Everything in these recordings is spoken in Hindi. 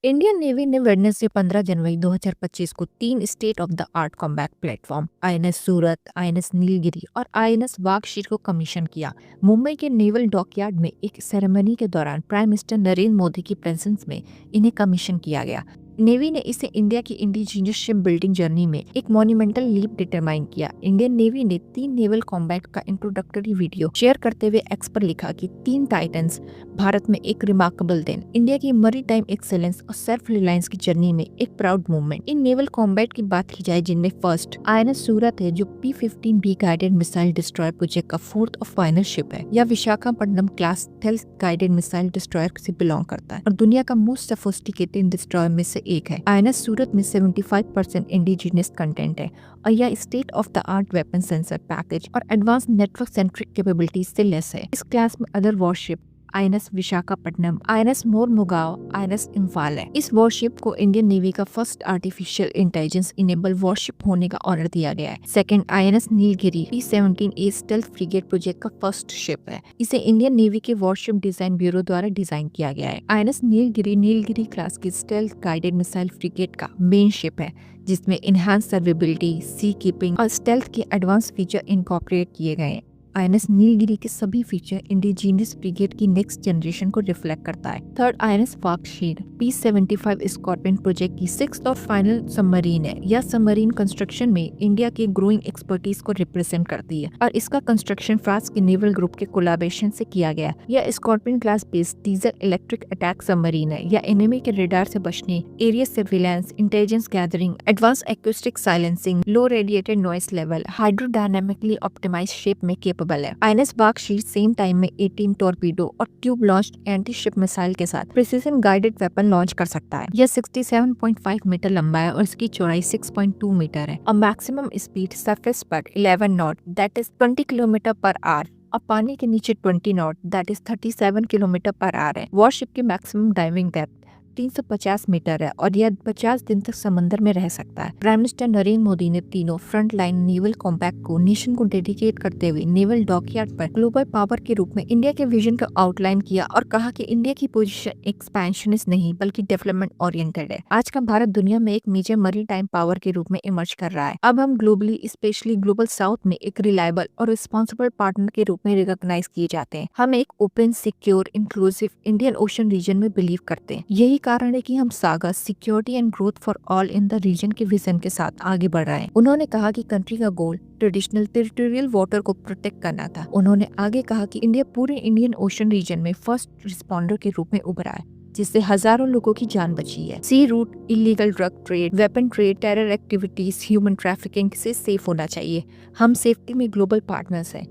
इंडियन नेवी ने वेडनेसडे 15 जनवरी 2025 को 3 state of the art combat platform INS Surat, INS Nilgiri और आईएनएस वागशीर को कमीशन किया। मुंबई के नेवल डॉकयार्ड में एक सेरेमनी के दौरान प्राइम मिनिस्टर नरेंद्र मोदी की प्रेजेंस में इन्हें कमीशन किया गया। नेवी ने इसे इंडिया की इंडिजीनियस शिप बिल्डिंग जर्नी में एक मॉन्यूमेंटल लीप डिटरमाइन किया। इंडियन नेवी ने 3 नेवल कॉम्बैट का इंट्रोडक्टरी वीडियो शेयर करते हुए एक्स पर लिखा कि 3 टाइटन्स, भारत में एक रिमार्केबल दिन, इंडिया की मरीटाइम एक्सेलेंस और सेल्फ रिलायंस की जर्नी में एक प्राउड मूवमेंट। इन नेवल कॉम्बैट की बात की जाए जिनमें फर्स्ट आईएनएस सूरत है, जो P-15B guided missile destroyer project का 4th और फाइनल शिप है। यह Visakhapatnam class stealth guided missile destroyer से बिलोंग करता है और दुनिया का मोस्ट सोफिस्टिकेटेड डिस्ट्रॉयर में से एक है। आईएनएस सूरत में 75% इंडिजिनियस कंटेंट है और यह state of the art weapon sensor package और एडवांस नेटवर्क सेंट्रिक कैपेबिलिटीज से लेस है। इस क्लास में other worship INS Visakhapatnam, INS Mormugao, INS Imphal है। इस वॉरशिप को इंडियन नेवी का first artificial intelligence enable worship होने का ऑनर दिया गया है। Second, INS Nilgiri P-17A stealth frigate project का फर्स्ट शिप है। इसे इंडियन नेवी के वॉरशिप डिजाइन ब्यूरो द्वारा डिजाइन किया गया है। आईएनएस नीलगिरी क्लास की स्टेल्थ गाइडेड मिसाइल फ्रिगेट का मेन शिप है, जिसमें इनहांस सर्वेबिलिटी, सी कीपिंग और स्टेल्थ के एडवांस फीचर इनकॉर्पोरेट किए गए हैं। आईएनएस नीलगिरी के सभी फीचर इंडिजीनियस फ्रिगेट की नेक्स्ट जनरेशन को रिफ्लेक्ट करता है। Third, INS Vagsheer P-75 scorpion project की 6th और फाइनल सबमरीन है। यह सबमरीन कंस्ट्रक्शन में इंडिया के ग्रोइंग एक्सपर्टीज को रिप्रेजेंट करती है और इसका कंस्ट्रक्शन फ्रांस के नेवल ग्रुप के कोलैबोरेशन से किया गया। यह Scorpion class based diesel electric attack submarine है। यह एनिमी के रेडार से बचने, area surveillance, intelligence gathering, advance acoustic silencing, low radiated noise level, hydrodynamically optimised shape में केपेबल है। आईएनएस वागशीर सेम टाइम में 18 टॉर्पीडो और tube launched anti ship missile के साथ प्रिसीजन गाइडेड वेपन लॉन्च कर सकता है। यह 67.5 मीटर लंबा है और इसकी चौड़ाई 6.2 मीटर है और मैक्सिमम स्पीड सरफेस पर 11 not that is 20 kilometre per hour और पानी के नीचे 20 not that is 37 kilometre per hour है। वॉरशिप की मैक्सिमम डाइविंग डेप्थ 350 मीटर है और यह 50 दिन तक समंदर में रह सकता है। प्राइम मिनिस्टर नरेंद्र मोदी ने तीनों फ्रंट लाइन नेवल कॉम्पैक्ट को नेशन को डेडिकेट करते हुए नेवल डॉकयार्ड पर ग्लोबल पावर के रूप में इंडिया के विजन का आउटलाइन किया और कहा कि इंडिया की पोजीशन एक्सपेंशनिस्ट नहीं बल्कि डेवलपमेंट ओरिएंटेड है। आज का भारत दुनिया में एक मेजर मरीटाइम पावर के रूप में इमर्ज कर रहा है। अब हम ग्लोबली, स्पेशली ग्लोबल साउथ में एक रिलायबल और रिस्पॉन्सिबल पार्टनर के रूप में रिकॉग्नाइज किए जाते हैं। हम एक open, secure, inclusive Indian ocean region में बिलीव करते हैं। यही कारण है कि हम SAGAR security and growth for all in the region के विजन के साथ आगे बढ़ रहे हैं। उन्होंने कहा कि कंट्री का गोल ट्रेडिशनल टेरिटोरियल वाटर को प्रोटेक्ट करना था। उन्होंने आगे कहा कि इंडिया पूरे इंडियन ओशन रीजन में फर्स्ट रिस्पॉन्डर के रूप में उभरा है, जिससे हजारों लोगों की जान बची है। Sea route, illegal drug trade, weapon trade, terror activities, human trafficking से सेफ होना चाहिए। हम सेफ्टी में ग्लोबल पार्टनर्स हैं।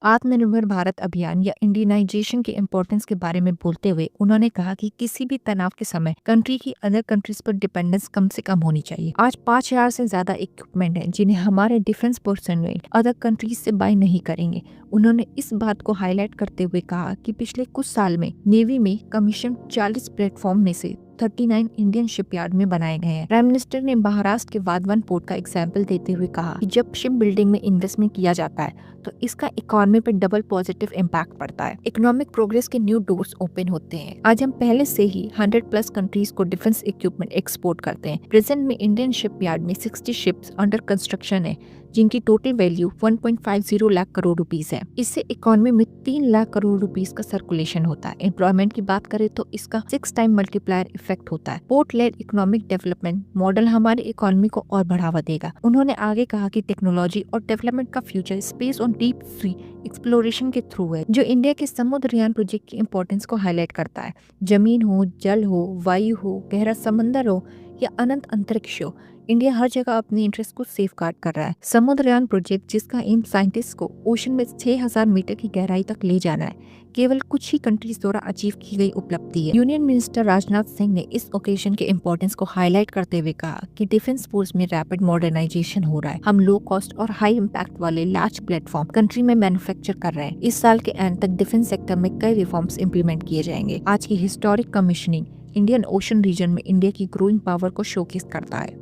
आत्मनिर्भर भारत अभियान या इंडियनाइजेशन के इम्पोर्टेंस के बारे में बोलते हुए उन्होंने कहा कि किसी भी तनाव के समय कंट्री की अदर कंट्रीज पर डिपेंडेंस कम से कम होनी चाहिए। आज 5000 से ज्यादा इक्विपमेंट है जिन्हें हमारे डिफेंस पर्सनल अदर कंट्रीज से बाय नहीं करेंगे। उन्होंने इस बात को हाईलाइट करते हुए कहा कि पिछले कुछ साल में नेवी में कमीशन 40 प्लेटफॉर्म में से 39 इंडियन शिपयार्ड में बनाए गए हैं। प्राइम मिनिस्टर ने महाराष्ट्र के वाधवन पोर्ट का एग्जाम्पल देते हुए कहा कि जब शिप बिल्डिंग में इन्वेस्टमेंट किया जाता है तो इसका इकोनॉमी पर डबल पॉजिटिव इम्पैक्ट पड़ता है। इकोनॉमिक प्रोग्रेस के न्यू डोर्स ओपन होते हैं। आज हम पहले से ही 100+ कंट्रीज को डिफेंस इक्विपमेंट एक्सपोर्ट करते हैं। प्रेजेंट में इंडियन शिपयार्ड में 60 शिप्स अंडर कंस्ट्रक्शन है, जिनकी total value 1.50 lakh crore rupees है। इससे इकोनॉमी में 3 लाख करोड़ रुपीस का सर्कुलेशन होता है। एम्प्लॉयमेंट की बात करें तो इसका 6 टाइम मल्टीप्लायर इफेक्ट होता है। Port led economic development model हमारी इकोनॉमी को और बढ़ावा देगा। उन्होंने आगे कहा कि टेक्नोलॉजी और डेवलपमेंट का फ्यूचर स्पेस और डीप सी एक्सप्लोरेशन के थ्रू है, जो इंडिया के समुद्रयान प्रोजेक्ट की इंपॉर्टेंस को हाईलाइट करता है। जमीन हो, जल हो, वायु हो, गहरा समंदर हो या अनंत अंतरिक्ष हो, इंडिया हर जगह अपने इंटरेस्ट को सेफगार्ड कर रहा है। समुद्रयान प्रोजेक्ट, जिसका एम साइंटिस्ट को ओशन में 6000 मीटर की गहराई तक ले जाना है, केवल कुछ ही कंट्रीज द्वारा अचीव की गई उपलब्धि है। यूनियन मिनिस्टर राजनाथ सिंह ने इस ओकेजन के इम्पोर्टेंस को हाईलाइट करते हुए कहा कि डिफेंस फोर्स में रैपिड मॉडर्नाइजेशन हो रहा है। हम लो कॉस्ट और हाई इम्पैक्ट वाले लार्ज प्लेटफॉर्म कंट्री में मैन्युफैक्चर कर रहे हैं। इस साल के एंड तक डिफेंस सेक्टर में कई रिफॉर्म्स इम्प्लीमेंट किए जाएंगे। आज की historic commissioning Indian ocean region में इंडिया की ग्रोइंग पावर को शोकेस करता है।